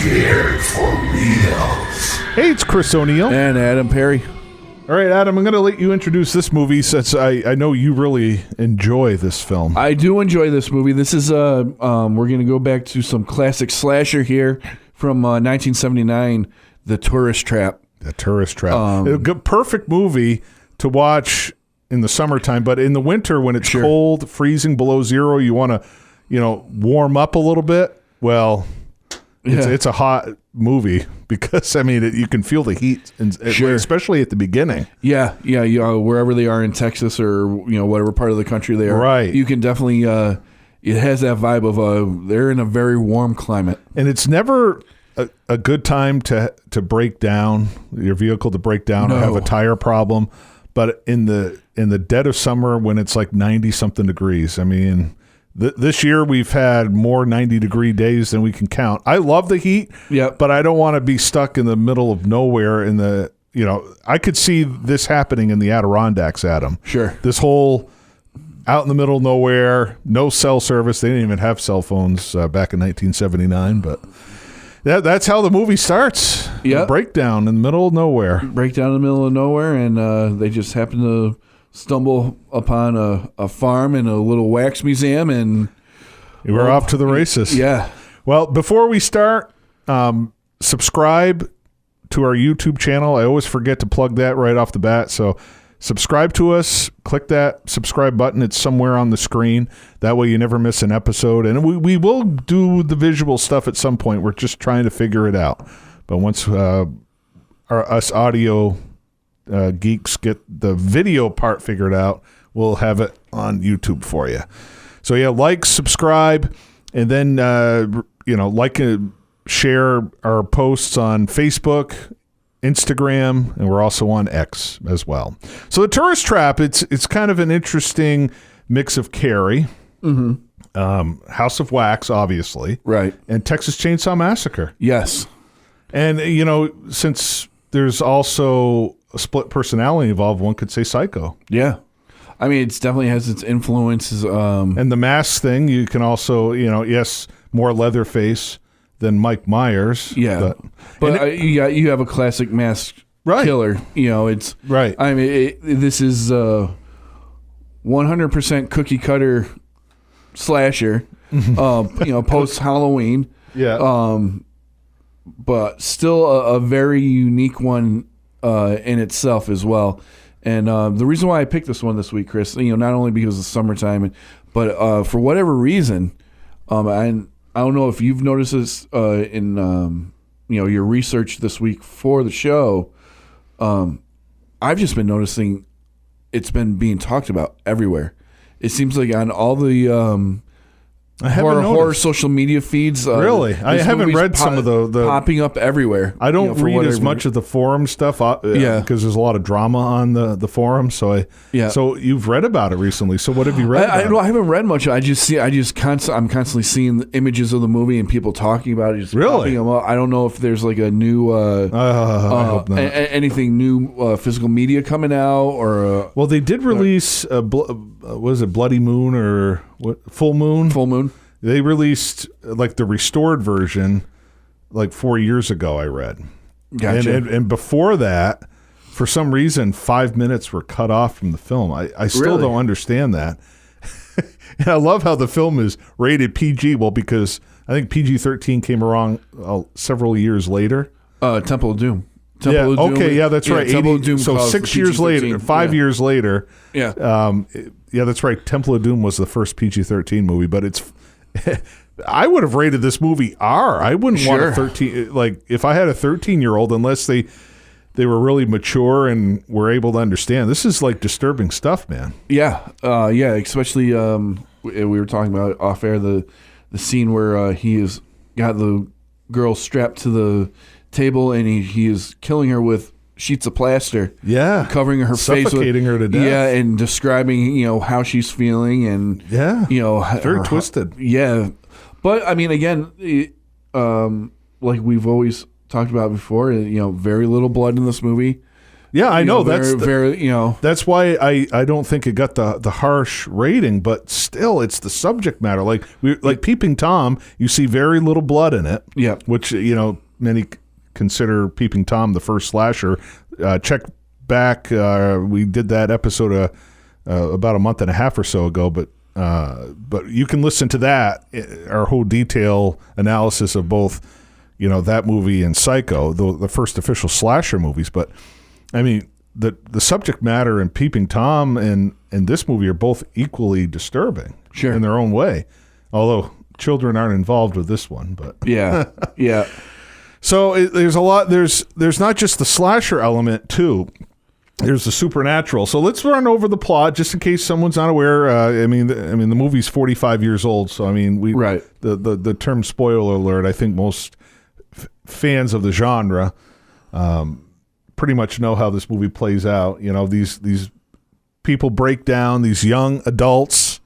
Scared for reals. Hey, it's Chris O'Neill. And Adam Perry. All right, Adam, I'm going to let you introduce this movie since I know you really enjoy this film. I do enjoy this movie. This is, we're going to go back to some classic slasher here from 1979, The Tourist Trap. The Tourist Trap. A good, perfect movie to watch in the summertime, but in the winter when it's cold, freezing below zero, you want to, warm up a little bit. Well, it's a hot movie because, you can feel the heat, especially at the beginning. Yeah, wherever they are in Texas or, whatever part of the country they are. Right. You can definitely, it has that vibe of they're in a very warm climate. And it's never a good time to break down, your vehicle to break down or have a tire problem. But in the dead of summer when it's like 90-something degrees, this year we've had more 90-degree days than we can count. I love the heat, but I don't want to be stuck in the middle of nowhere I could see this happening in the Adirondacks, Adam. Sure. This whole out in the middle of nowhere, no cell service. They didn't even have cell phones back in 1979, but that's how the movie starts. Yeah. Breakdown in the middle of nowhere. Breakdown in the middle of nowhere, and they just happen to stumble upon a farm and a little wax museum, and we're off to the races. Yeah. Well, before we start, subscribe to our YouTube channel. I always forget to plug that right off the bat. So subscribe to us. Click that subscribe button. It's somewhere on the screen. That way you never miss an episode. And we will do the visual stuff at some point. We're just trying to figure it out. But once us audio geeks get the video part figured out, we'll have it on YouTube for you. So like, subscribe, and then like and share our posts on Facebook, Instagram, and we're also on X as well. So The Tourist Trap, it's kind of an interesting mix of Carrie, House of Wax, obviously, right, and Texas Chainsaw Massacre. Yes. And since there's also a split personality involved, one could say Psycho. Yeah. It definitely has its influences. And the mask thing, you can also, yes, more Leatherface than Mike Myers. Yeah. But you have a classic mask killer. It's right. This is 100% cookie cutter slasher, post Halloween. Yeah. But still a very unique one in itself as well. And the reason why I picked this one this week, Chris, not only because it's summertime, but for whatever reason, I don't know if you've noticed this in your research this week for the show. I've just been noticing it's been being talked about everywhere. It seems like on all the horror social media feeds. Really? I haven't read some of the popping up everywhere. I don't read as much of the forum stuff because there's a lot of drama on the forum. So So you've read about it recently. So what have you read? I haven't read much. I'm constantly seeing the images of the movie and people talking about it. Just really? I don't know if there's like a new I hope not. anything new physical media coming out or. Well, they did release was it Bloody Moon or what? Full Moon? Full Moon. They released like the restored version like 4 years ago, I read. Gotcha. And before that, for some reason, 5 minutes were cut off from the film. I still don't understand that. And I love how the film is rated PG. Well, because I think PG-13 came around several years later. Temple of Doom. That's right. Temple of Doom. So 6 years later, 5 years later. Yeah. That's right. Temple of Doom was the first PG-13 movie, but it's. I would have rated this movie R. I wouldn't want a 13. Like if I had a 13-year-old, unless they were really mature and were able to understand. This is like disturbing stuff, man. Yeah. Especially we were talking about off air the scene where he has got the girl strapped to the table and he is killing her with sheets of plaster. Yeah. Covering her face. Suffocating her to death. Yeah, and describing, how she's feeling and very twisted. Yeah. But again, like we've always talked about before, very little blood in this movie. Yeah, I know. That's very, you know. That's why I don't think it got the harsh rating, but still, it's the subject matter. Like Peeping Tom, you see very little blood in it. Yeah. Which, you know, many consider Peeping Tom the first slasher. Check back. We did that episode about a month and a half or so ago, but you can listen to that, our whole detail analysis of both, you know, that movie and Psycho, the first official slasher movies. But I mean, the subject matter in Peeping Tom and this movie are both equally disturbing, sure, in their own way. Although children aren't involved with this one, but yeah. So there's a lot. There's not just the slasher element too. There's the supernatural. So let's run over the plot just in case someone's not aware. I mean, the movie's 45 years old. So I mean, the term spoiler alert. I think most fans of the genre pretty much know how this movie plays out. You know, these people break down. These young adults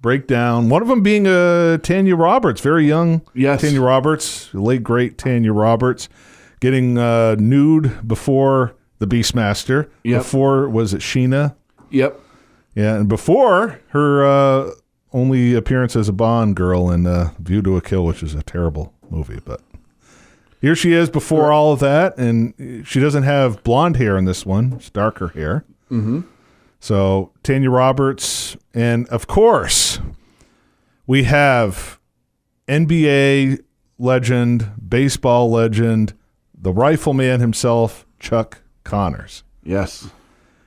break down. One of them being Tanya Roberts, very young. Yes. Tanya Roberts, late great Tanya Roberts, getting nude before the Beastmaster. Yep. Before, was it Sheena? Yep. Yeah, and before her only appearance as a Bond girl in View to a Kill, which is a terrible movie, but here she is before all of that, and she doesn't have blonde hair in this one. It's darker hair. Mm-hmm. So Tanya Roberts, and of course, we have NBA legend, baseball legend, the rifleman himself, Chuck Conners. Yes.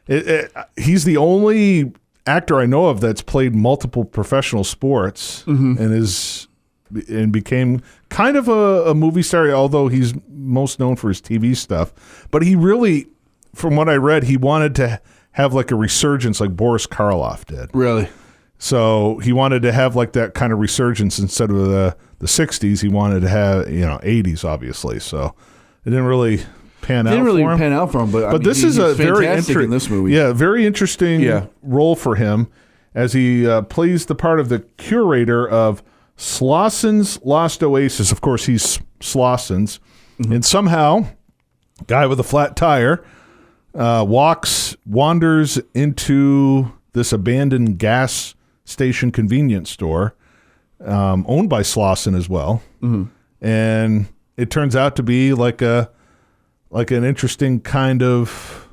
He's the only actor I know of that's played multiple professional sports, and became kind of a movie star, although he's most known for his TV stuff. But he really, from what I read, he wanted to have like a resurgence like Boris Karloff did. Really? So he wanted to have like that kind of resurgence instead of the 60s. He wanted to have, 80s, obviously. So it didn't really pan out for him. But this is a very in this movie. Yeah, very interesting role for him as he plays the part of the curator of Slosson's Lost Oasis. Of course, he's Slosson's. Mm-hmm. And somehow, guy with a flat tire wanders into this abandoned gas station convenience store owned by Slosson as well. Mm-hmm. And it turns out to be like an interesting kind of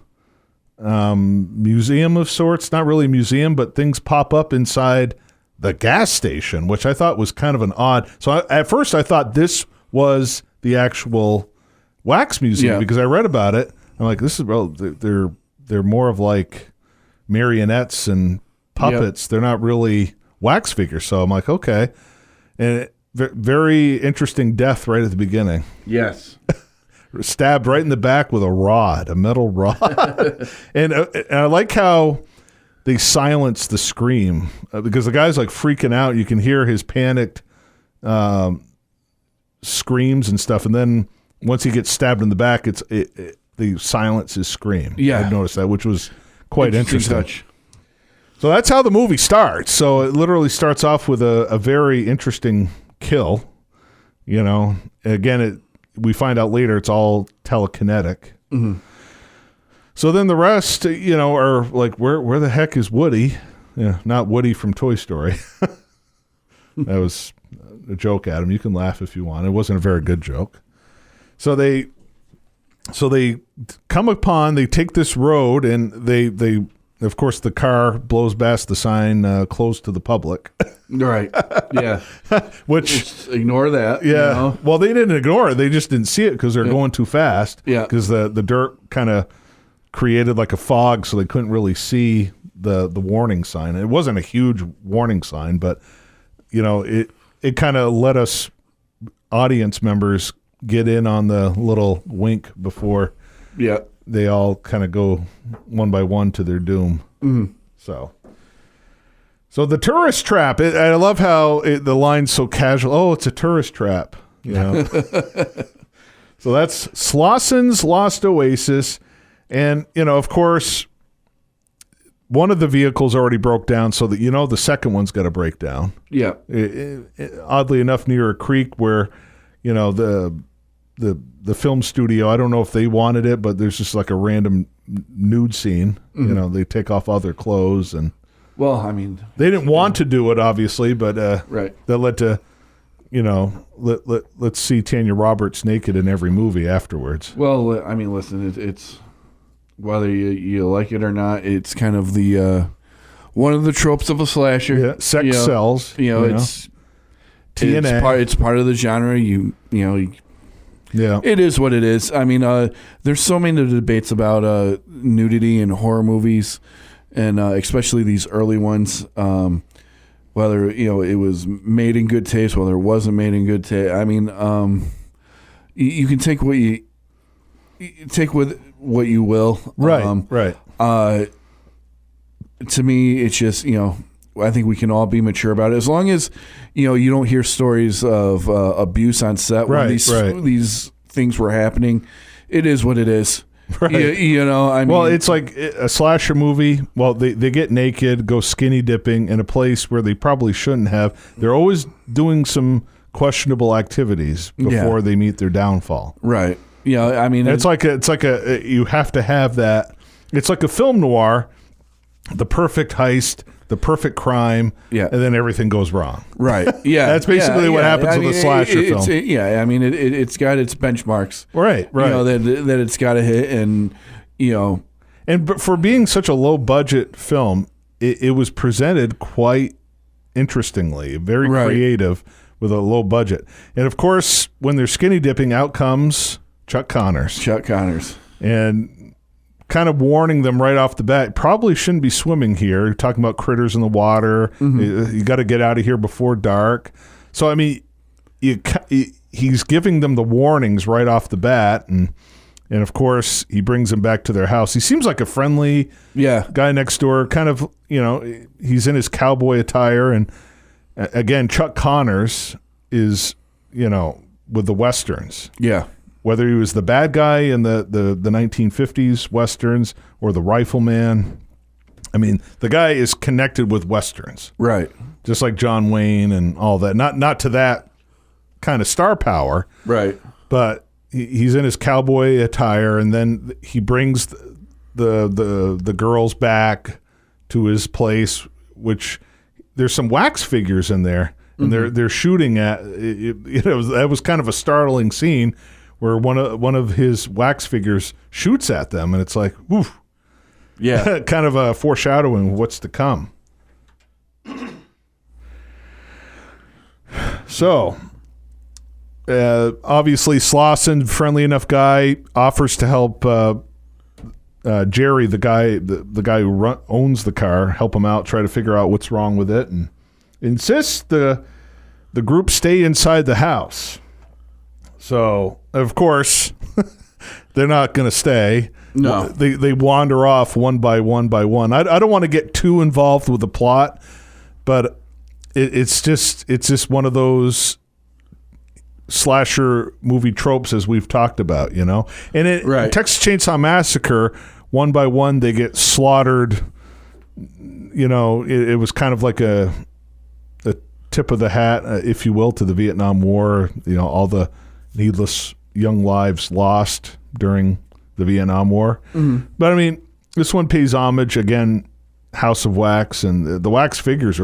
museum of sorts. Not really a museum, but things pop up inside the gas station, which I thought was kind of an odd. So at first I thought this was the actual wax museum because I read about it. I'm like, this is they're more of like marionettes and puppets. Yep. They're not really wax figures. So I'm like, okay. And very interesting death right at the beginning. Yes. Stabbed right in the back with a metal rod. and I like how they silence the scream because the guy's like freaking out. You can hear his panicked screams and stuff. And then once he gets stabbed in the back, they silence his scream. Yeah. I noticed that, which was quite interesting. Touch. So that's how the movie starts. So it literally starts off with a very interesting kill. Again, we find out later it's all telekinetic. Mm-hmm. So then the rest, are like, where the heck is Woody? Yeah, not Woody from Toy Story. That was a joke, Adam. You can laugh if you want. It wasn't a very good joke. So they come upon, they take this road, and they of course, the car blows past the sign, closed to the public. Right. Yeah. Which just ignore that. Yeah. Well, they didn't ignore it. They just didn't see it because they're going too fast. Yeah. Because the dirt kind of created like a fog, so they couldn't really see the warning sign. It wasn't a huge warning sign, but it kind of let us audience members get in on the little wink before they all kind of go one by one to their doom. Mm-hmm. So the tourist trap, I love how the line's so casual. Oh, it's a tourist trap. So that's Slosson's Lost Oasis. And, of course, one of the vehicles already broke down so that, the second one's got to break down. Yeah. Oddly enough, near a creek where, the the film studio. I don't know if they wanted it, but there's just like a random nude scene. Mm-hmm. You know, they take off all their clothes, and well, I mean, they didn't want to do it, obviously, but right. That led to, you know, let's see Tanya Roberts naked in every movie afterwards. Well, I mean, listen, it's whether you like it or not, it's kind of the one of the tropes of a slasher. Yeah, sex sells. It's TNA. It's part of the genre. Yeah, it is what it is. I mean, there's so many debates about nudity in horror movies, and especially these early ones. Whether it was made in good taste, whether it wasn't made in good taste. I mean, you can take what you take with what you will. Right. Right. To me, it's just I think we can all be mature about it as long as you don't hear stories of abuse on set when these things were happening. It is what it is. Right. I mean, well, it's like a slasher movie. Well, they get naked, go skinny dipping in a place where they probably shouldn't have. They're always doing some questionable activities before they meet their downfall. Right. I mean, it's like a you have to have that. It's like a film noir, the perfect heist, the perfect crime, and then everything goes wrong. Right. Yeah. That's basically what happens with a slasher film. I mean, it's got its benchmarks. Right. That it's got to hit, and but for being such a low budget film, it was presented quite interestingly, very creative with a low budget. And of course, when they're skinny dipping, out comes Chuck Conners. And kind of warning them right off the bat, probably shouldn't be swimming here. You're talking about critters in the water. Mm-hmm. You got to get out of here before dark. So, I mean, he's giving them the warnings right off the bat. And of course, he brings them back to their house. He seems like a friendly guy next door. Kind of, he's in his cowboy attire. And again, Chuck Conners is, with the Westerns. Yeah. Whether he was the bad guy in the 1950s Westerns or the rifleman, I mean, the guy is connected with Westerns. Right. Just like John Wayne and all that. Not to that kind of star power. Right. But he's in his cowboy attire, and then he brings the girls back to his place, which there's some wax figures in there, and they're shooting at it. That was kind of a startling scene where one of his wax figures shoots at them, and it's like, oof. Yeah. Kind of a foreshadowing of what's to come. So, obviously, Slauson, friendly enough guy, offers to help Jerry, the guy who owns the car, help him out, try to figure out what's wrong with it, and insists the group stay inside the house. So, of course, they're not going to stay. No. They wander off one by one by one. I don't want to get too involved with the plot, but it's just one of those slasher movie tropes as we've talked about, And Texas Chainsaw Massacre, one by one, they get slaughtered. It was kind of like a tip of the hat, if you will, to the Vietnam War. All the needless young lives lost during the Vietnam War. Mm-hmm. But I mean, this one pays homage again, House of Wax, and the wax figures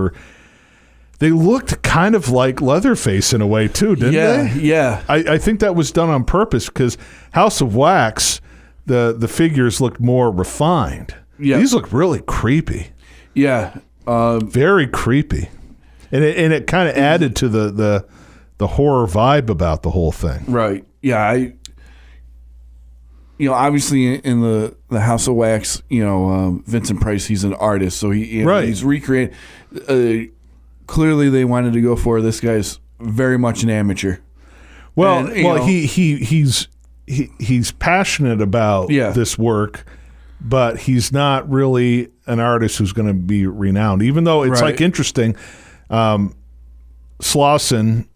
they looked kind of like Leatherface in a way too, didn't they? Yeah. I think that was done on purpose because House of Wax, the figures looked more refined. Yeah. These look really creepy. Yeah. Very creepy. And it kind of added to the horror vibe about the whole thing. Right. Yeah. Obviously in the House of Wax, Vincent Price, he's an artist, so he's recreating. Clearly, they wanted to go for this guy's very much an amateur. Well, he's passionate about this work, but he's not really an artist who's going to be renowned. Even though it's interesting, Slauson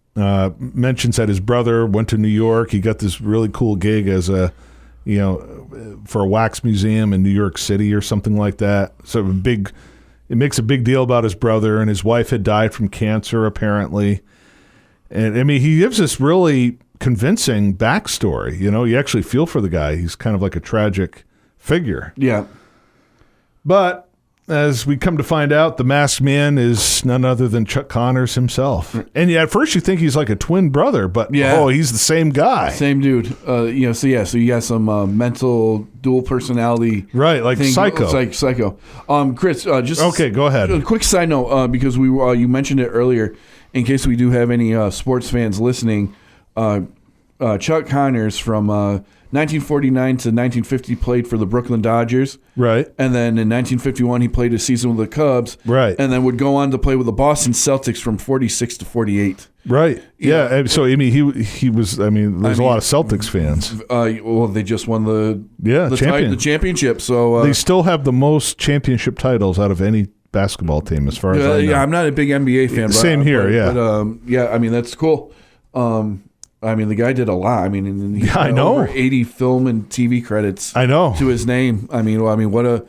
mentions that his brother went to New York. He got this really cool gig as for a wax museum in New York City or something like that. So it makes a big deal about his brother, and his wife had died from cancer apparently. And I mean, he gives this really convincing backstory. You actually feel for the guy. He's kind of like a tragic figure. Yeah. But as we come to find out, the masked man is none other than Chuck Conners himself. And at first you think he's like a twin brother, but he's the same guy. Same dude. So you got some mental dual personality. Right, like thing. Psycho. It's like Psycho. Chris, just... Okay, go ahead. A quick side note, because you mentioned it earlier, in case we do have any sports fans listening, Chuck Conners from 1949 to 1950 played for the Brooklyn Dodgers. Right. And then in 1951 he played a season with the Cubs. Right. And then would go on to play with the Boston Celtics from 46 to so he was. There's a lot of Celtics fans. They just won the championship. So they still have the most championship titles out of any basketball team, as far as I know. Yeah, I'm not a big NBA fan. Same here. But that's cool. The guy did a lot. He had over 80 film and TV credits. I know. To his name. What a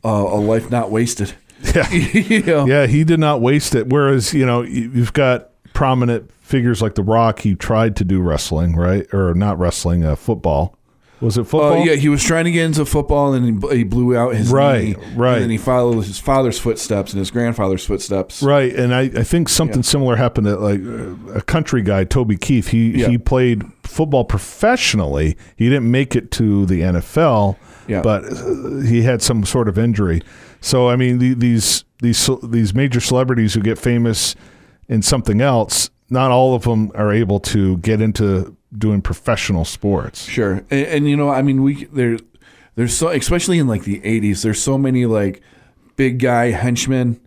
life not wasted. Yeah. Yeah, he did not waste it. Whereas, you've got prominent figures like The Rock. He tried to do wrestling, right? Or not wrestling, football. Was it football? He was trying to get into football, and he blew out his knee. Right. And then he followed his father's footsteps and his grandfather's footsteps. Right, and I think something similar happened to a country guy, Toby Keith. He played football professionally. He didn't make it to the NFL, but he had some sort of injury. So these major celebrities who get famous in something else, not all of them are able to get into doing professional sports. Sure. And there's so, especially in like the 80s, there's so many like big guy henchmen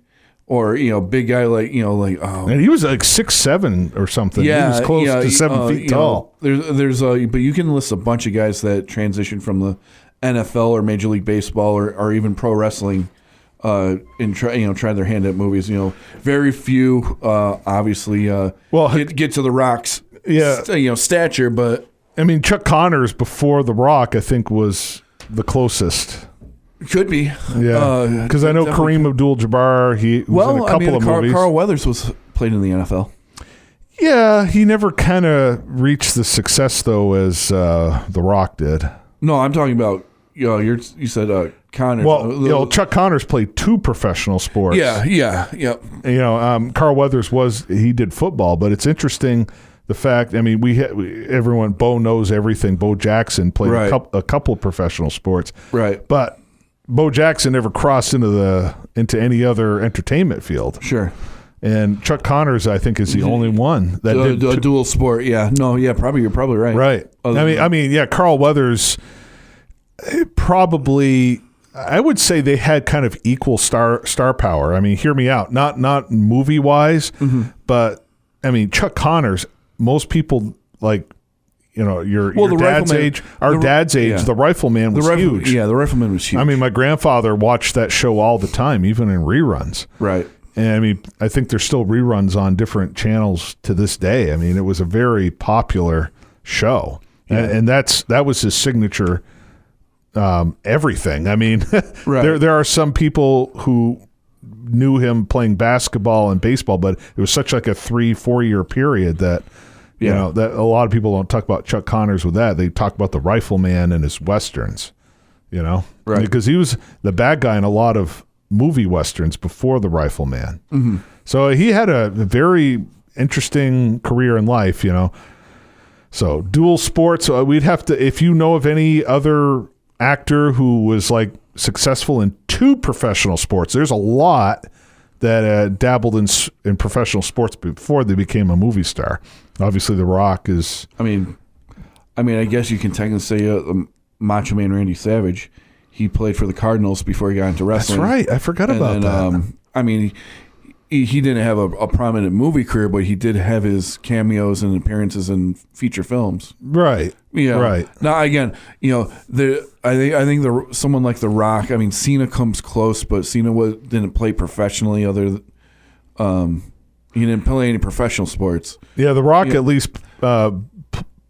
or, big guy and he was like 6'7" or something. Yeah, he was close to 7 feet tall. There's but you can list a bunch of guys that transitioned from the NFL or Major League Baseball or even pro wrestling and try their hand at movies. Very few obviously get to The Rock's stature, but Chuck Conners before The Rock, I think, was the closest. Could be, because I know Kareem Abdul-Jabbar. He was in a couple of movies. Carl Weathers played in the NFL. Yeah, he never kind of reached the success though as The Rock did. No, I'm talking about you said Conners. Well, Chuck Conners played 2 professional sports. Yeah. Carl Weathers he did football, but it's interesting. The fact, everyone, Bo knows everything. Bo Jackson played a couple of professional sports, right? But Bo Jackson never crossed into any other entertainment field. Sure. And Chuck Conners, I think, is the only one that did a dual sport. Yeah, no, yeah, probably you're probably right. Right. Carl Weathers probably. I would say they had kind of equal star power. Hear me out. Not movie wise, but Chuck Conners. Most people your dad's age, dad's age. The Rifleman was huge. Yeah, the Rifleman was huge. My grandfather watched that show all the time, even in reruns. Right. And I think there's still reruns on different channels to this day. It was a very popular show, and that was his signature. Everything. Right. There are some people who knew him playing basketball and baseball, but it was such like a 3-4 year period that that a lot of people don't talk about Chuck Conners with that. They talk about the Rifleman and his westerns, right? Because he was the bad guy in a lot of movie westerns before the Rifleman. Mm-hmm. So he had a very interesting career in life, So dual sports. We'd have to, if you know of any other actor who was like successful in 2 professional sports. There's a lot that dabbled in professional sports before they became a movie star. Obviously, The Rock is. I guess you can technically say Macho Man Randy Savage. He played for the Cardinals before he got into wrestling. That's right. I forgot about that. He didn't have a prominent movie career, but he did have his cameos and appearances in feature films. Right. Yeah. Right. Now again, I think someone like The Rock. Cena comes close, but Cena didn't play professionally. He didn't play any professional sports. Yeah, The Rock at least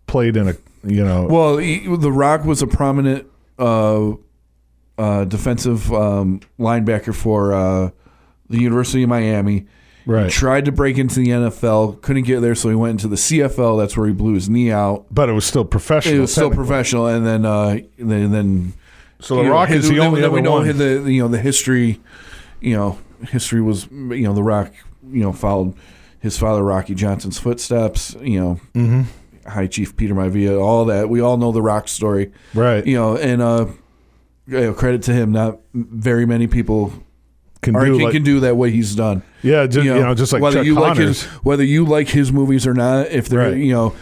played in a. Well, The Rock was a prominent defensive linebacker for the University of Miami. Right. He tried to break into the NFL, couldn't get there, so he went into the CFL. That's where he blew his knee out. But it was still professional. It was still professional, and then so The Rock is the only other one. The history. History was The Rock. Followed his father Rocky Johnson's footsteps. High Chief Peter Maivia, all that. We all know the Rock story, right? And credit to him. Not very many people can do that what he's done. Yeah, just like whether Chuck you Conners. whether you like his movies or not, if they're you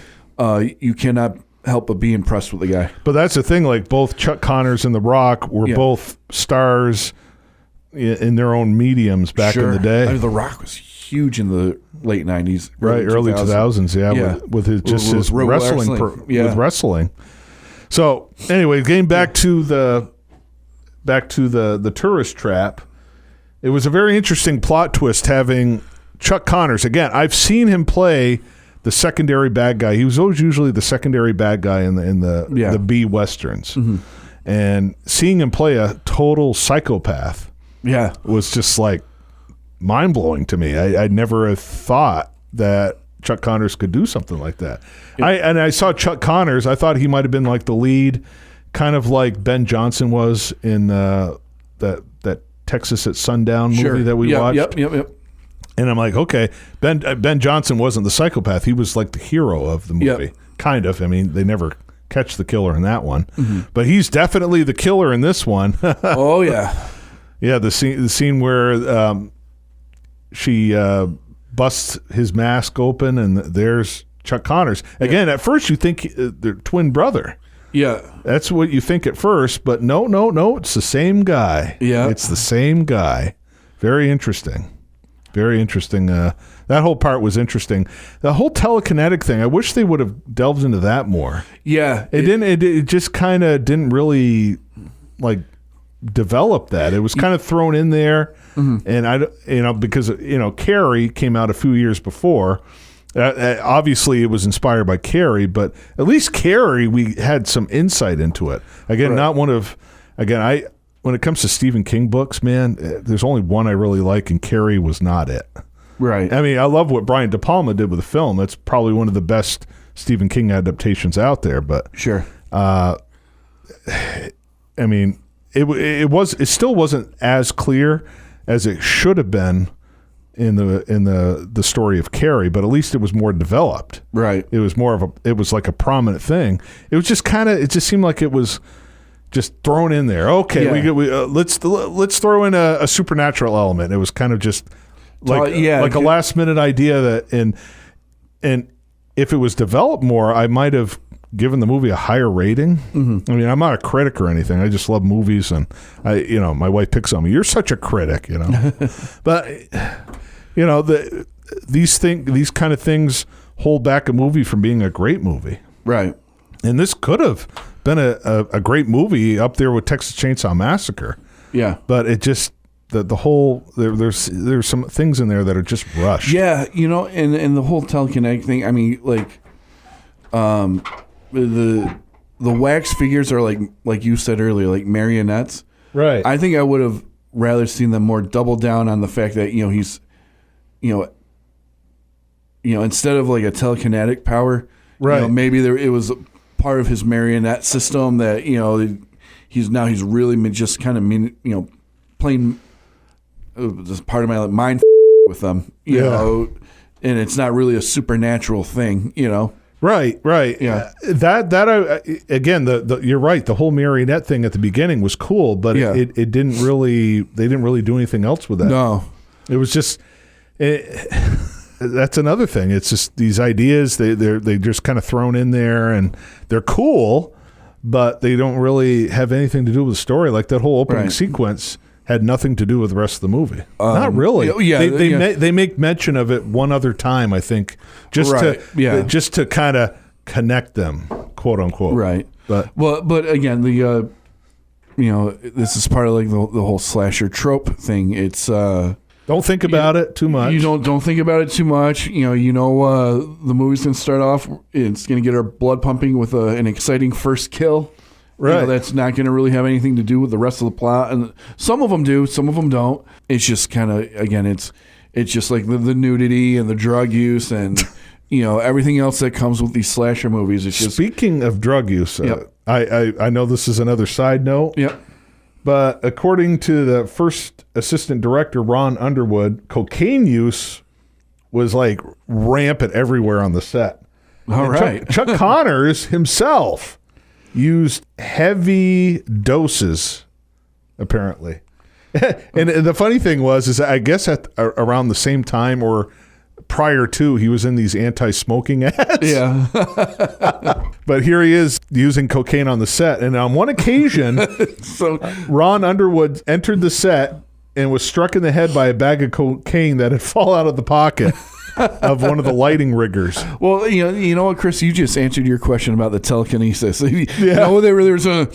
cannot help but be impressed with the guy. But that's the thing. Like both Chuck Conners and The Rock were both stars in their own mediums back in the day. I mean, The Rock was huge in the late 90s, early 2000s. With his wrestling. With wrestling. So anyway, getting back to the tourist trap. It was a very interesting plot twist having Chuck Conners. Again, I've seen him play the secondary bad guy. He was always usually the secondary bad guy in the B westerns, and seeing him play a total psychopath, was just like mind blowing to me. I never have thought that Chuck Conners could do something like that. I saw Chuck Conners. I thought he might have been like the lead, kind of like Ben Johnson was in that Texas at Sundown movie that we watched. Yep. And I'm like, okay, Ben Johnson wasn't the psychopath. He was like the hero of the movie, kind of. I mean, they never catch the killer in that one, but he's definitely the killer in this one. Oh yeah, yeah. The scene where she busts his mask open, and there's Chuck Conners again. At first, you think they're twin brother. Yeah, that's what you think at first, but no, it's the same guy. Yeah, it's the same guy. Very interesting. Very interesting. That whole part was interesting. The whole telekinetic thing, I wish they would have delved into that more. Yeah. It just kind of didn't really like develop that. It was kind of thrown in there. And because Carrie came out a few years before. Obviously it was inspired by Carrie, but at least Carrie, we had some insight into it. Again, when it comes to Stephen King books, man, there's only one I really like, and Carrie was not it. Right. I mean, I love what Brian De Palma did with the film. That's probably one of the best Stephen King adaptations out there. But sure. I mean, it still wasn't as clear as it should have been in the story of Carrie, but at least it was more developed. Right. It was it was like a prominent thing. It was just it just seemed like it was just thrown in there. Okay, let's throw in a supernatural element. It was kind of just like a last minute idea that, and if it was developed more, I might have given the movie a higher rating. I mean, I'm not a critic or anything. I just love movies, and my wife picks on me. You're such a critic, but these kind of things hold back a movie from being a great movie. Right. And this could have been a great movie up there with Texas Chainsaw Massacre. Yeah. But it just the whole there's some things in there that are just rushed. Yeah, and the whole telekinetic thing, I mean, like the wax figures are like you said earlier, like marionettes. Right. I think I would have rather seen them more double down on the fact that, he's instead of like a telekinetic power, right. Maybe it was part of his marionette system that he's really just kind of playing this part of my mind with them, you know, and it's not really a supernatural thing, Right. Yeah. Again, you're right. The whole marionette thing at the beginning was cool, but it didn't really. They didn't really do anything else with that. No, it was just. That's another thing. It's just these ideas. They just kind of thrown in there, and they're cool, but they don't really have anything to do with the story. Like that whole opening sequence had nothing to do with the rest of the movie. Not really. Yeah, they make mention of it one other time, I think, just to kind of connect them, quote unquote. Right. But again, this is part of like the whole slasher trope thing. It's don't think about it too much. You don't think about it too much. The movie's gonna start off. It's gonna get our blood pumping with an exciting first kill. Right. That's not going to really have anything to do with the rest of the plot, and some of them do, some of them don't. It's just kind of, again, it's it's just like the nudity and the drug use and everything else that comes with these slasher movies. It's just Speaking of drug use, I know this is another side note. Yep. But according to the first assistant director, Ron Underwood, cocaine use was like rampant everywhere on the set. All right. Chuck Conners himself used heavy doses, apparently. And the funny thing is I guess around the same time or prior to, he was in these anti-smoking ads. Yeah. But here he is using cocaine on the set. And on one occasion, Ron Underwood entered the set and was struck in the head by a bag of cocaine that had fallen out of the pocket of one of the lighting riggers. Well, you know what, Chris? You just answered your question about the telekinesis. Yeah. There's a...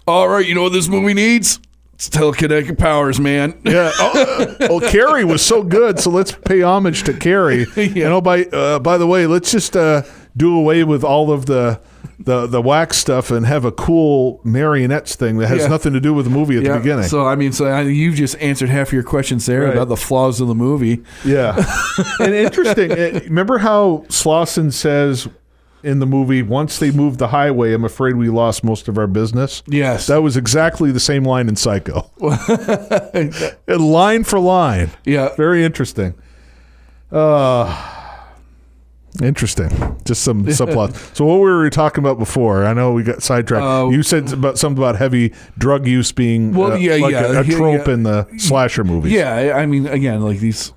All right, you know what this movie needs? It's telekinetic powers, man. Yeah. Oh, Carrie was so good, so let's pay homage to Carrie. Yeah. And by the way, let's just do away with all of the wax stuff and have a cool marionettes thing that has nothing to do with the movie at the beginning. So you've just answered half of your questions there about the flaws of the movie. Yeah. And interesting. Remember how Slauson says in the movie, once they moved the highway, I'm afraid we lost most of our business? Yes. That was exactly the same line in Psycho. Line for line. Yeah. Very interesting. Interesting. Just some subplots. So what were we talking about before? I know we got sidetracked. You said something about heavy drug use being a trope in the slasher movies. Yeah, I mean, again, like these,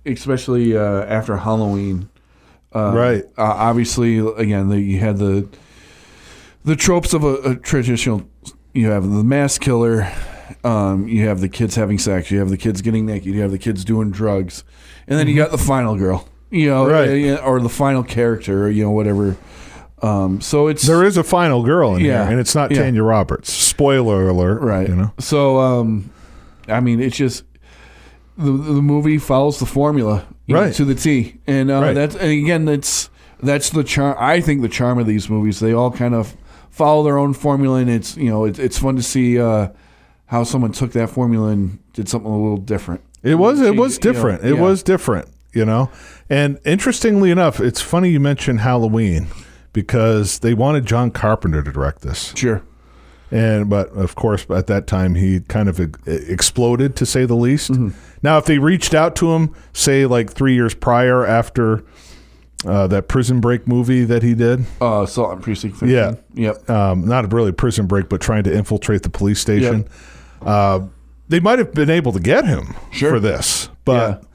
especially after Halloween. Right. Obviously, again, you had the tropes of a traditional. You have the mass killer. You have the kids having sex. You have the kids getting naked. You have the kids doing drugs, and then you got the final girl. Right. Or the final character, or whatever. So there is a final girl in here, and it's not Tanya Roberts. Spoiler alert. Right. So, I mean, it's just the movie follows the formula to the T, and that's the charm. I think the charm of these movies, they all kind of follow their own formula, and it's fun to see how someone took that formula and did something a little different. It was different. It was different. And interestingly enough, it's funny you mentioned Halloween because they wanted John Carpenter to direct this. Sure. But of course, at that time, he kind of exploded, to say the least. Mm-hmm. Now, if they reached out to him, say like 3 years prior after that Prison Break movie that he did. Assault on Precinct 15. Yeah. Yep. Not really Prison Break, but trying to infiltrate the police station. Yep. They might have been able to get him for this, but...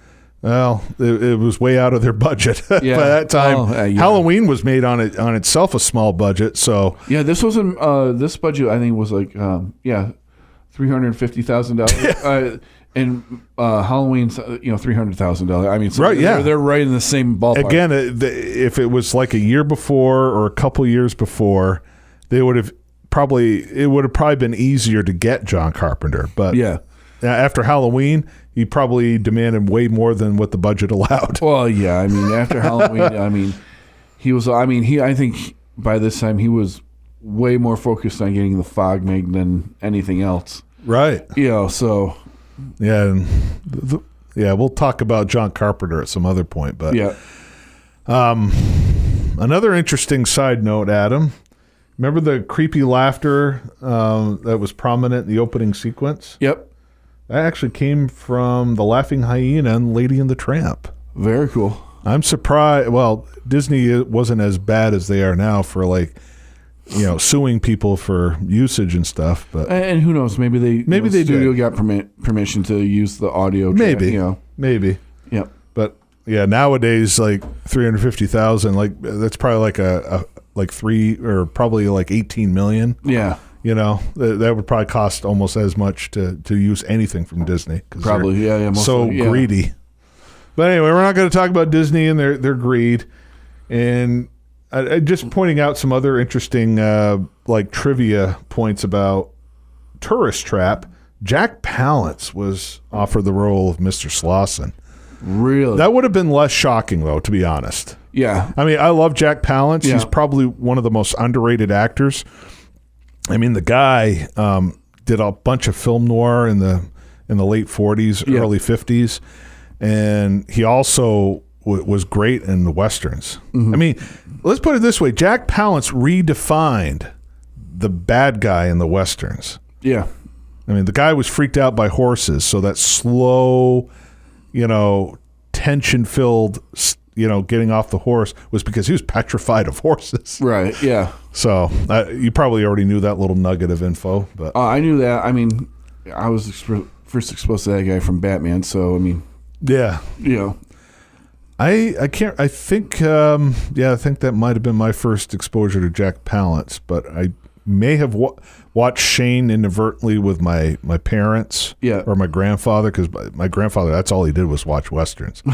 Well, it was way out of their budget by that time. Halloween was made on itself a small budget, so this wasn't. This budget I think was like $350,000, and Halloween's $300,000. I mean, so they're right in the same ballpark. Again, if it was like a year before or a couple years before, it would have probably been easier to get John Carpenter, but after Halloween, he probably demanded way more than what the budget allowed. Well, yeah. I mean, after Halloween, I think by this time he was way more focused on getting The Fog made than anything else. Right. So. Yeah. We'll talk about John Carpenter at some other point. But another interesting side note, Adam. Remember the creepy laughter that was prominent in the opening sequence? Yep. That actually came from the Laughing Hyena and Lady and the Tramp. Very cool. I'm surprised. Well, Disney wasn't as bad as they are now for suing people for usage and stuff. But and who knows? Maybe the studio got permission to use the audio. Maybe. Maybe. Yep. But nowadays, like $350,000, that's probably like like 3 or probably like 18 million. Yeah. That would probably cost almost as much to use anything from Disney. Probably, Greedy. But anyway, we're not going to talk about Disney and their greed. And I just pointing out some other interesting trivia points about Tourist Trap. Jack Palance was offered the role of Mr. Slauson. Really? That would have been less shocking, though, to be honest. Yeah. I mean, I love Jack Palance. Yeah. He's probably one of the most underrated actors. I mean, the guy did a bunch of film noir in the late 40s, early 50s. and he also was great in the Westerns. I mean, let's put it this way. Jack Palance redefined the bad guy in the Westerns. Yeah. I mean, the guy was freaked out by horses, so that slow, tension-filled, getting off the horse was because he was petrified of horses. Right, yeah. So you probably already knew that little nugget of info. But I knew that. I mean, I was first exposed to that guy from Batman, so, I mean. Yeah. I can't. I think that might have been my first exposure to Jack Palance, but I may have watched Shane inadvertently with my parents or my grandfather, because my grandfather, that's all he did was watch Westerns.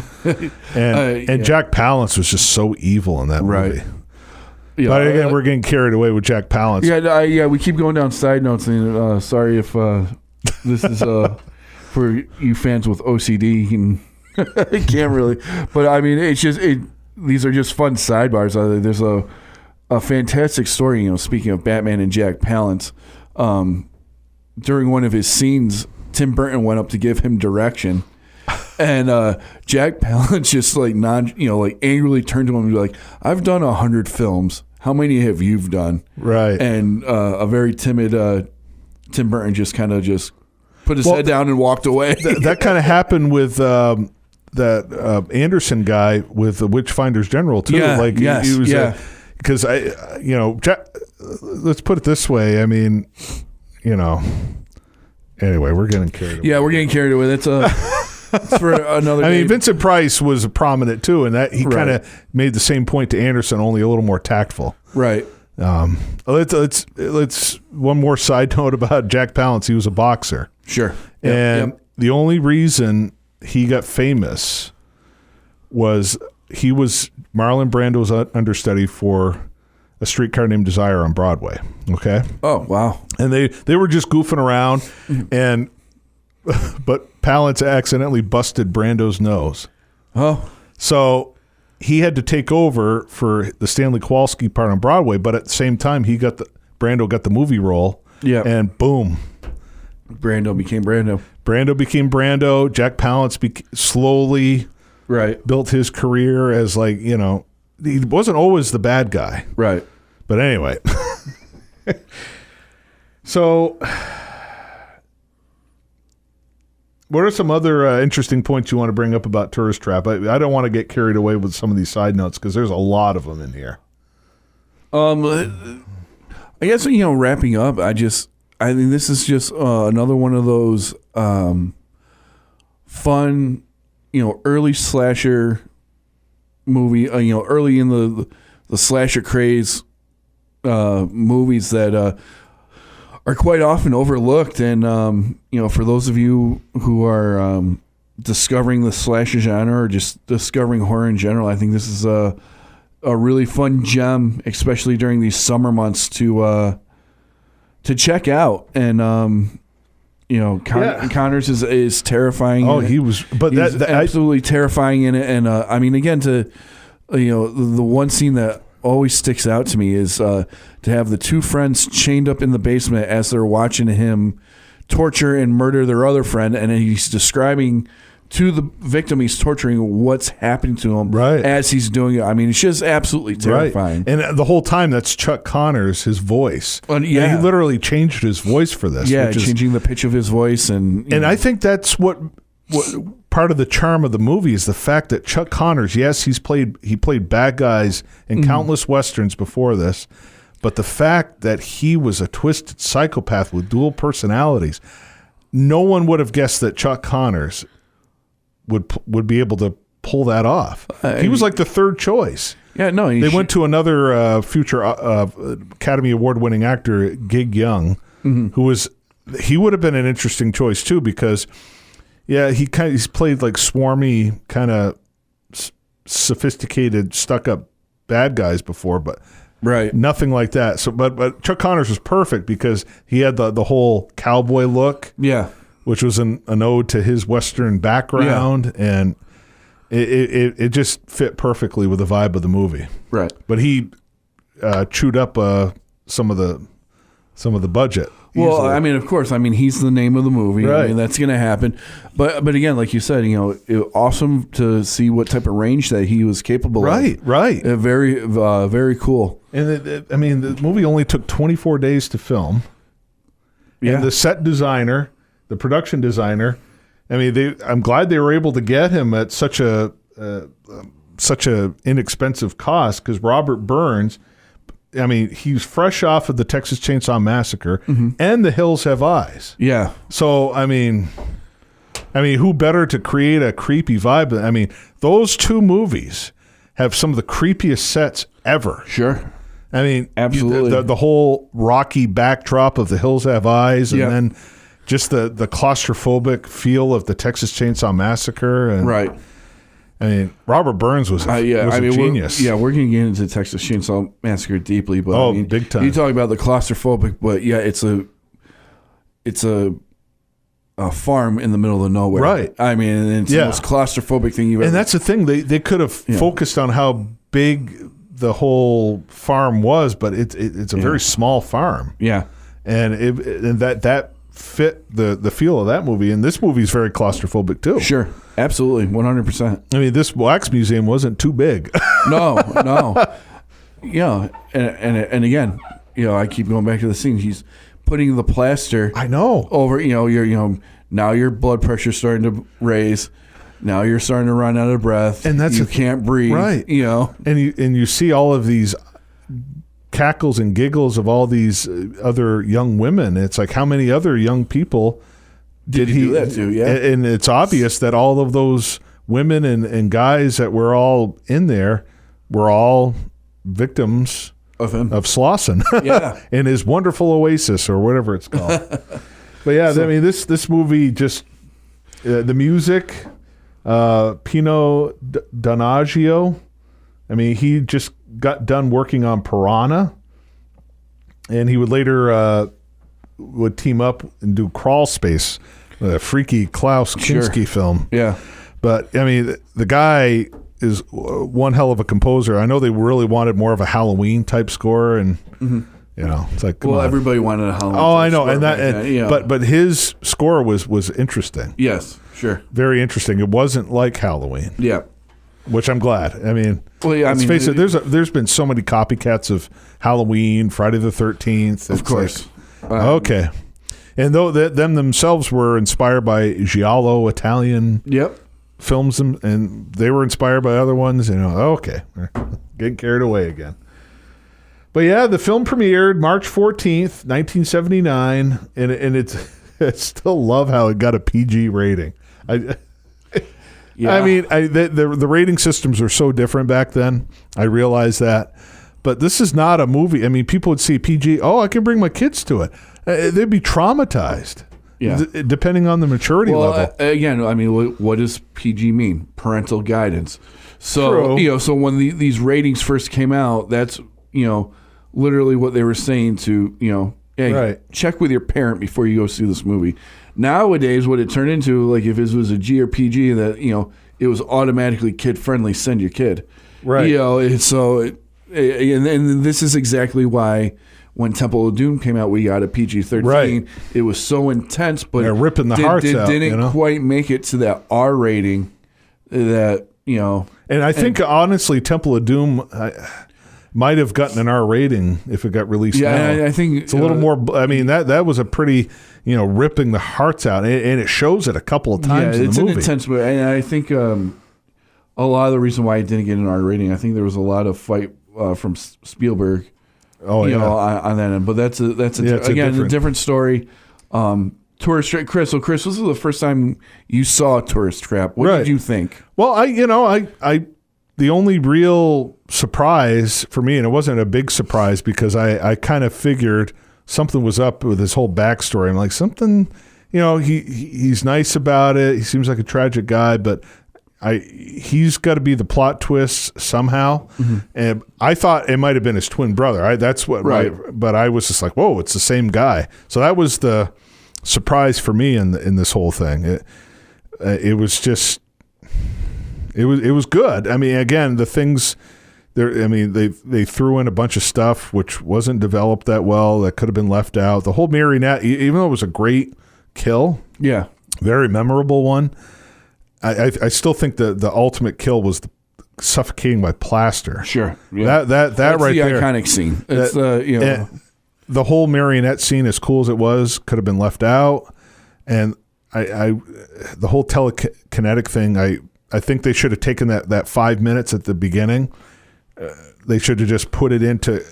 and Jack Palance was just so evil in that movie. Yeah, but again, we're getting carried away with Jack Palance. Yeah, we keep going down side notes, and sorry if this is for you fans with OCD and I can't really, but I mean, it's just these are just fun sidebars. There's a fantastic story. Speaking of Batman and Jack Palance, during one of his scenes, Tim Burton went up to give him direction, and Jack Palance just angrily turned to him and be like, "I've done 100 films. How many have you done?" Right. And a very timid Tim Burton just kind of put his head down and walked away. That kind of happened with that Anderson guy with the Witchfinders General too. He was because let's put it this way. I mean, anyway, we're getting carried away. Yeah, we're getting carried away. That's for another. I mean, Vincent Price was prominent too, and that he kind of made the same point to Anderson, only a little more tactful. Right. Let's one more side note about Jack Palance. He was a boxer. Sure. And the only reason he got famous was he was Marlon Brando's understudy for A Streetcar Named Desire on Broadway. Okay. Oh, wow. And they were just goofing around, but Palance accidentally busted Brando's nose. Oh. So he had to take over for the Stanley Kowalski part on Broadway, but at the same time Brando got the movie role. Yeah. And boom. Brando became Brando. Brando became Brando. Jack Palance slowly built his career as he wasn't always the bad guy. Right. But anyway. So what are some other interesting points you want to bring up about Tourist Trap? I don't want to get carried away with some of these side notes because there's a lot of them in here. I guess, wrapping up, I think this is just another one of those fun, early slasher movie, early in the slasher craze movies that are quite often overlooked. And, for those of you who are discovering the slasher genre or just discovering horror in general, I think this is a really fun gem, especially during these summer months to check out. And Connors is terrifying. Oh, he was, but he's absolutely terrifying in it. And I mean, again, the one scene that always sticks out to me is to have the two friends chained up in the basement as they're watching him torture and murder their other friend, and he's describing to the victim he's torturing what's happening to him as he's doing it. I mean, it's just absolutely terrifying. Right. And the whole time, that's Chuck Connors, his voice. And he literally changed his voice for this. Yeah, changing the pitch of his voice. And I think that's what part of the charm of the movie is the fact that Chuck Connors, yes, he played bad guys in countless Westerns before this, but the fact that he was a twisted psychopath with dual personalities, no one would have guessed that Chuck Connors would be able to pull that off. He was like the third choice. Yeah, no. They went to another future Academy Award-winning actor, Gig Young, he would have been an interesting choice too, because he's played like swarmy, kind of sophisticated, stuck-up bad guys before, but nothing like that. So, but Chuck Connors was perfect because he had the whole cowboy look. Yeah. Which was an ode to his Western background, and it just fit perfectly with the vibe of the movie. Right. But he chewed up some of the some of the budget. Well, easily. I mean, of course. I mean, he's the name of the movie. Right. I mean, that's going to happen. But again, like you said, awesome to see what type of range that he was capable of. Right. Very cool. And I mean, the movie only took 24 days to film. Yeah. And the set designer, the production designer, I mean, I'm glad they were able to get him at such a inexpensive cost, because Robert Burns, I mean, he's fresh off of the Texas Chainsaw Massacre and The Hills Have Eyes. Yeah. So, I mean, who better to create a creepy vibe? I mean, those two movies have some of the creepiest sets ever. Sure. I mean, absolutely. The whole rocky backdrop of The Hills Have Eyes, and then just the claustrophobic feel of the Texas Chainsaw Massacre. And, right. I mean, Robert Burns was a genius. We're going to get into Texas Chainsaw Massacre deeply, but big time. You talk about the claustrophobic, but it's a farm in the middle of nowhere. Right. I mean, it's the most claustrophobic thing you've ever. And that's the thing. They could have focused on how big the whole farm was, but it's a very small farm. Yeah. And that fit the feel of that movie. And this movie is very claustrophobic too. Sure. Absolutely. 100%. I mean, this wax museum wasn't too big. No. Yeah. And again, I keep going back to the scene. He's putting the plaster. I know. Over, now your blood pressure's starting to raise. Now you're starting to run out of breath, and you can't breathe. Right. And you see all of these cackles and giggles of all these other young women. It's like, how many other young people did he do that to? Yeah. And it's obvious that all of those women and guys that were all in there were all victims of him, of Slauson. Yeah. In his wonderful oasis or whatever it's called. But yeah, I mean, this movie just the music. Pino Donaggio, I mean, he just got done working on Piranha, and he would later would team up and do Crawl Space, a freaky Klaus Kinski film. Yeah. But, I mean, the guy is one hell of a composer. I know they really wanted more of a Halloween-type score, and, it's like, come on. Everybody wanted a Halloween I know, score. but his score was interesting. Yes. Sure. Very interesting. It wasn't like Halloween. Yeah. Which I'm glad. I mean, let's face it, there's been so many copycats of Halloween, Friday the 13th. Of course. Okay. And though them themselves were inspired by giallo Italian films, and they were inspired by other ones, okay. Getting carried away again. But yeah, the film premiered March 14th, 1979, and I still love how it got a PG rating. I mean, the rating systems are so different back then. I realize that. But this is not a movie. I mean, people would see PG, I can bring my kids to it. They'd be traumatized. Yeah. Depending on the maturity level. Again, I mean, what does PG mean? Parental guidance. So, True. So when these ratings first came out, that's, literally what they were saying to, hey, check with your parent before you go see this movie. Nowadays, what it turned into, like if it was a G or PG, that it was automatically kid friendly. Send your kid, right? And this is exactly why when Temple of Doom came out, we got a PG-13. Right. It was so intense, but ripping the hearts out. Didn't quite make it to that R rating. That and I think honestly, Temple of Doom. Might have gotten an R rating if it got released now. I think it's a little more. I mean, that was a pretty, ripping the hearts out, and it shows it a couple of times in the movie. It's an intense movie, and I think a lot of the reason why it didn't get an R rating, I think there was a lot of fight from Spielberg. On that end, but that's a different story. Tourist Trap, Chris. So, Chris, this is the first time you saw Tourist Trap. What did you think? Well, I the only real surprise for me, and it wasn't a big surprise because I kind of figured something was up with his whole backstory. I'm like, something, he's nice about it. He seems like a tragic guy, but he's got to be the plot twist somehow. Mm-hmm. And I thought it might have been his twin brother. But I was just like, whoa, it's the same guy. So that was the surprise for me in this whole thing. It was just. It was good. I mean, again, the things They threw in a bunch of stuff which wasn't developed that well, that could have been left out. The whole marionette, even though it was a great kill, very memorable one, I still think the ultimate kill was the suffocating by plaster. Sure, that That's right the there, iconic scene. It's the whole marionette scene, as cool as it was, could have been left out, and the whole telekinetic thing. I think they should have taken that 5 minutes at the beginning. They should have just put it into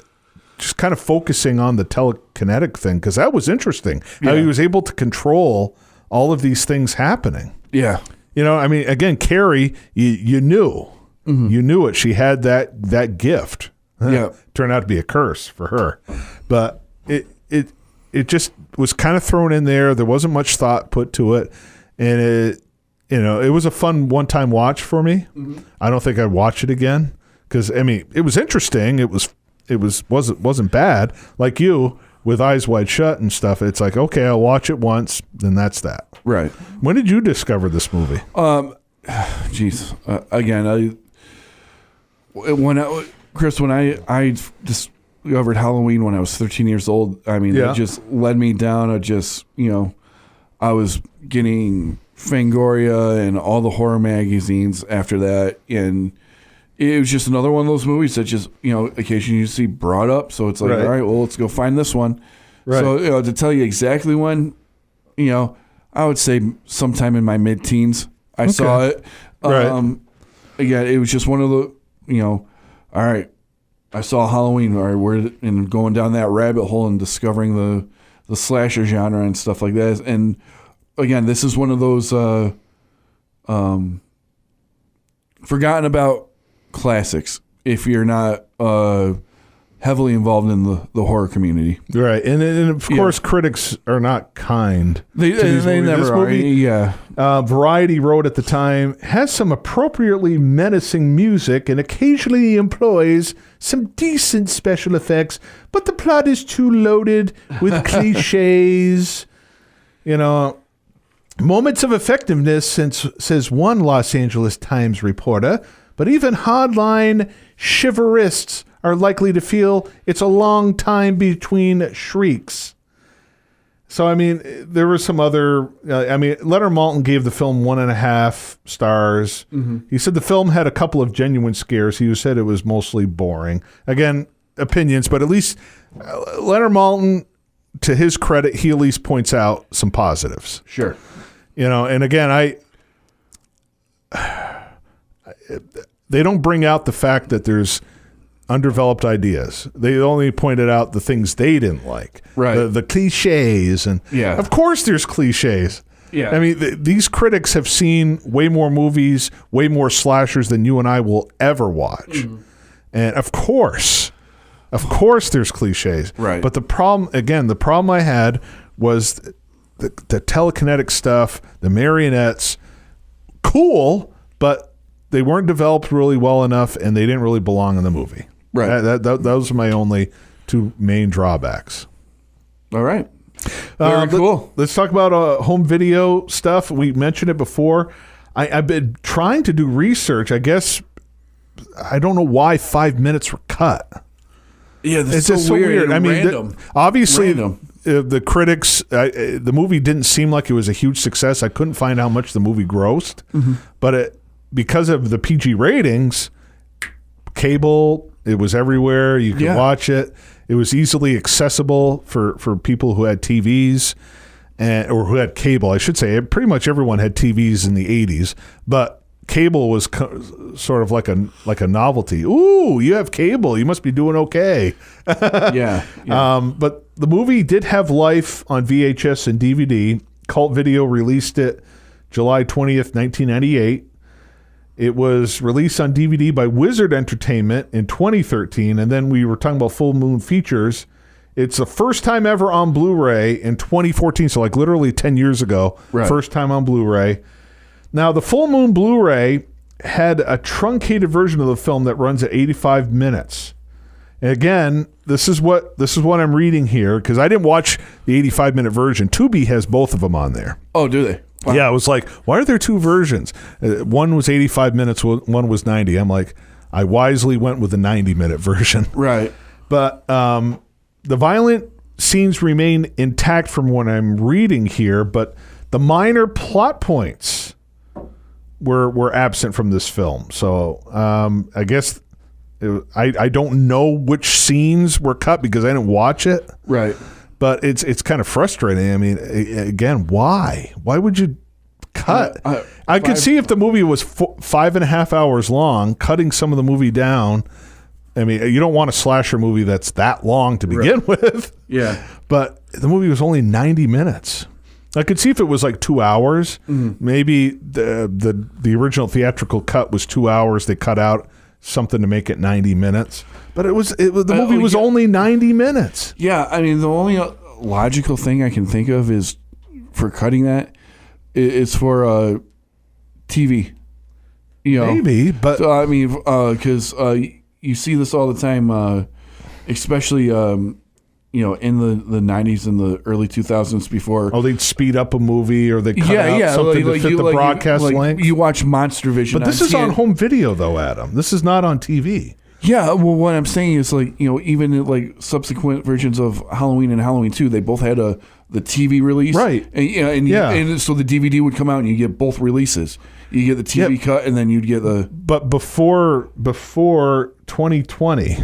just kind of focusing on the telekinetic thing, because that was interesting. How he was able to control all of these things happening. Yeah. Again, Carrie, you knew. Mm-hmm. You knew it. She had that gift. Yeah. Turned out to be a curse for her. But it just was kind of thrown in there. There wasn't much thought put to it. And it was a fun one-time watch for me. Mm-hmm. I don't think I'd watch it again. Because it was interesting. It wasn't bad. Like you, with Eyes Wide Shut and stuff. It's like, okay, I'll watch it once, then that's that. Right. When did you discover this movie? Chris, when I discovered Halloween when I was 13 years old, it just led me down I was getting Fangoria and all the horror magazines after that, and it was just another one of those movies that just, occasionally you see brought up. So it's like, all right, well, let's go find this one. Right. So, to tell you exactly when, I would say sometime in my mid-teens, I saw it. Right. Again, it was just one of the, all right, I saw Halloween, all right, we're going down that rabbit hole and discovering the slasher genre and stuff like that. And again, this is one of those forgotten about classics if you're not heavily involved in the horror community. Right. And of course, critics are not kind. They never are. Yeah. Variety wrote at the time, has some appropriately menacing music and occasionally employs some decent special effects, but the plot is too loaded with cliches. Moments of effectiveness, says one Los Angeles Times reporter, but even hardline chivalrists are likely to feel it's a long time between shrieks. So, there were some other... Leonard Maltin gave the film 1.5 stars. Mm-hmm. He said the film had a couple of genuine scares. He said it was mostly boring. Again, opinions, but at least Leonard Maltin, to his credit, he at least points out some positives. Sure. And again, they don't bring out the fact that there's undeveloped ideas. They only pointed out the things they didn't like. Right. The cliches. And of course there's cliches. Yeah. These critics have seen way more movies, way more slashers than you and I will ever watch. Mm-hmm. And of course there's cliches. Right. But the problem I had was the telekinetic stuff, the marionettes, cool, but they weren't developed really well enough, and they didn't really belong in the movie. Right. Those are my only two main drawbacks. All right. Very cool. Let's talk about home video stuff. We mentioned it before. I've been trying to do research. I guess I don't know why 5 minutes were cut. Yeah, it's just so weird. Random. Obviously, the critics, the movie didn't seem like it was a huge success. I couldn't find how much the movie grossed, but because of the PG ratings, cable, it was everywhere. You could watch it. It was easily accessible for people who had TVs or who had cable. I should say, pretty much everyone had TVs in the 80s, but cable was sort of like a novelty. Ooh, you have cable. You must be doing okay. Yeah. But the movie did have life on VHS and DVD. Cult Video released it July 20th, 1998. It was released on DVD by Wizard Entertainment in 2013, and then we were talking about Full Moon Features. It's the first time ever on Blu-ray in 2014, so like literally 10 years ago. Right. First time on Blu-ray. Now, the Full Moon Blu-ray had a truncated version of the film that runs at 85 minutes. And again, this is what I'm reading here, because I didn't watch the 85-minute version. Tubi has both of them on there. Oh, do they? Wow. Yeah, it was like, why are there two versions? One was 85 minutes, one was 90. I'm like, I wisely went with the 90-minute version. Right. But the violent scenes remain intact from what I'm reading here, but the minor plot points were absent from this film. So I guess I don't know which scenes were cut because I didn't watch it. Right. But it's kind of frustrating. I mean, again, why? Why would you cut? I could see if the movie was 5.5 hours long, cutting some of the movie down. I mean, you don't want a slasher movie that's that long to begin with. Yeah. But the movie was only 90 minutes. I could see if it was like 2 hours. Maybe the original theatrical cut was 2 hours. They cut out something to make it 90 minutes. But the movie was only 90 minutes. Yeah, I mean, the only logical thing I can think of is for cutting that is for TV. You know, maybe, but so, I mean, because you see this all the time, especially in the 90s and the early 2000s before. Oh, they'd speed up a movie or they cut out something to fit the broadcast length. You watch Monster Vision. But this is on home video, though, Adam. This is not on TV. Yeah, well, what I'm saying is, even in, subsequent versions of Halloween and Halloween 2, they both had the TV release. Right. And so the DVD would come out and you get both releases. You get the TV cut and then you'd get the... But before 2020,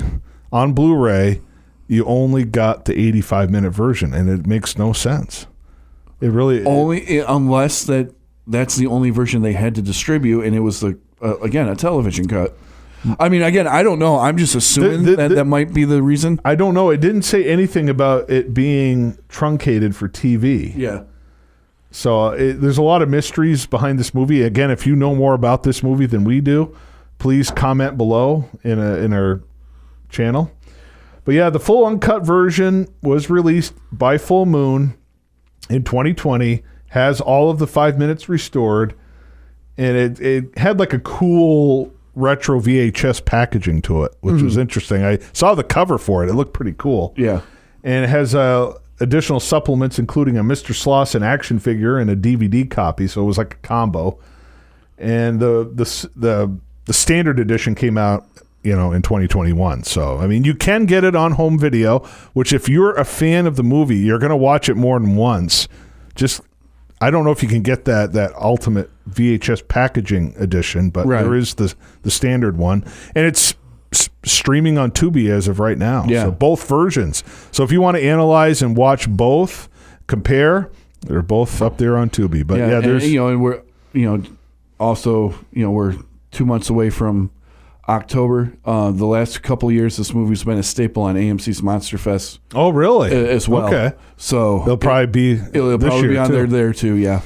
on Blu-ray, you only got the 85-minute version, and it makes no sense. It really... Unless that's the only version they had to distribute, and it was, again, a television cut. I mean, again, I don't know. I'm just assuming that might be the reason. I don't know. It didn't say anything about it being truncated for TV. Yeah. So there's a lot of mysteries behind this movie. Again, if you know more about this movie than we do, please comment below in our channel. But yeah, the full uncut version was released by Full Moon in 2020, has all of the 5 minutes restored, and it had like a cool retro VHS packaging to it, which was interesting. I saw the cover for it. It looked pretty cool. Yeah. And it has additional supplements, including a Mr. Slauson action figure and a DVD copy, so it was like a combo. And the standard edition came out, in 2021. So, I mean, you can get it on home video, which if you're a fan of the movie, you're going to watch it more than once. I don't know if you can get that ultimate VHS packaging edition, but there is the standard one, and it's streaming on Tubi as of right now. Yeah. So both versions. So if you want to analyze and watch both, compare, they're both up there on Tubi. But there's and we're also we're 2 months away from October. The last couple of years, this movie's been a staple on AMC's Monster Fest. Oh, really? As well. Okay. So it'll probably be on there too. Yeah.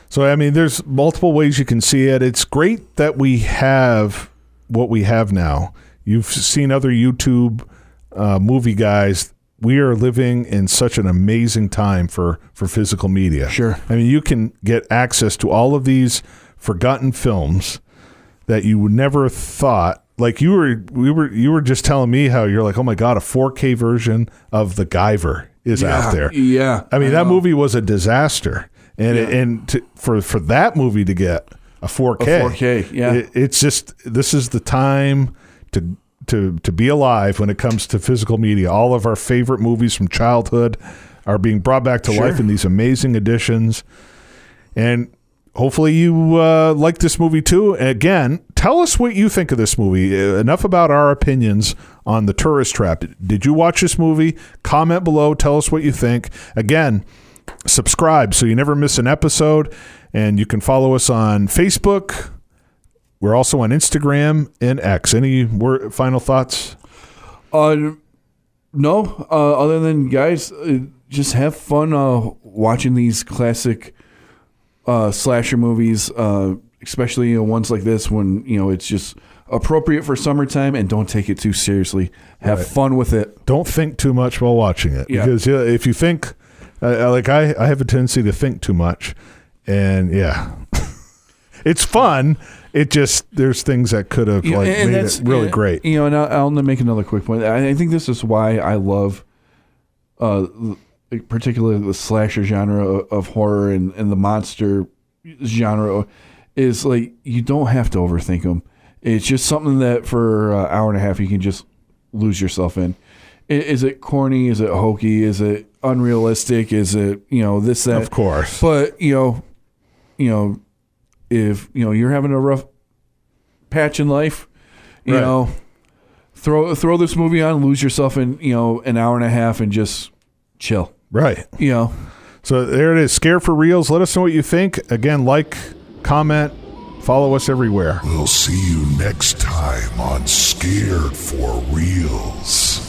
So I mean, there's multiple ways you can see it. It's great that we have what we have now. You've seen other YouTube movie guys. We are living in such an amazing time for physical media. Sure. I mean, you can get access to all of these forgotten films that you would never have thought. Like you were just telling me how you're like, oh my God, a 4K version of The Guyver is out there. Yeah. I mean, that movie was a disaster. And for that movie to get a 4K, it's just, this is the time to be alive when it comes to physical media. All of our favorite movies from childhood are being brought back to life in these amazing editions. And hopefully you like this movie too. Again, tell us what you think of this movie. Enough about our opinions on The Tourist Trap. Did you watch this movie? Comment below. Tell us what you think. Again, subscribe so you never miss an episode. And you can follow us on Facebook. We're also on Instagram and X. Any final thoughts? No. Other than, guys, just have fun watching these classic slasher movies, especially ones like this when it's just appropriate for summertime, and don't take it too seriously. Have fun with it. Don't think too much while watching it, because if you think like I have a tendency to think too much, and it's fun. It just, there's things that could have made it really great. And I'll make another quick point. I think this is why I love particularly the slasher genre of horror and the monster genre, is like, you don't have to overthink them. It's just something that for an hour and a half you can just lose yourself in. Is it corny? Is it hokey? Is it unrealistic? Is it, this, that? Of course. But, if, you're having a rough patch in life, you know, throw this movie on, lose yourself in, an hour and a half and just chill. Right. So there it is. Scared for Reels. Let us know what you think. Again, like, comment, follow us everywhere. We'll see you next time on Scared for Reels.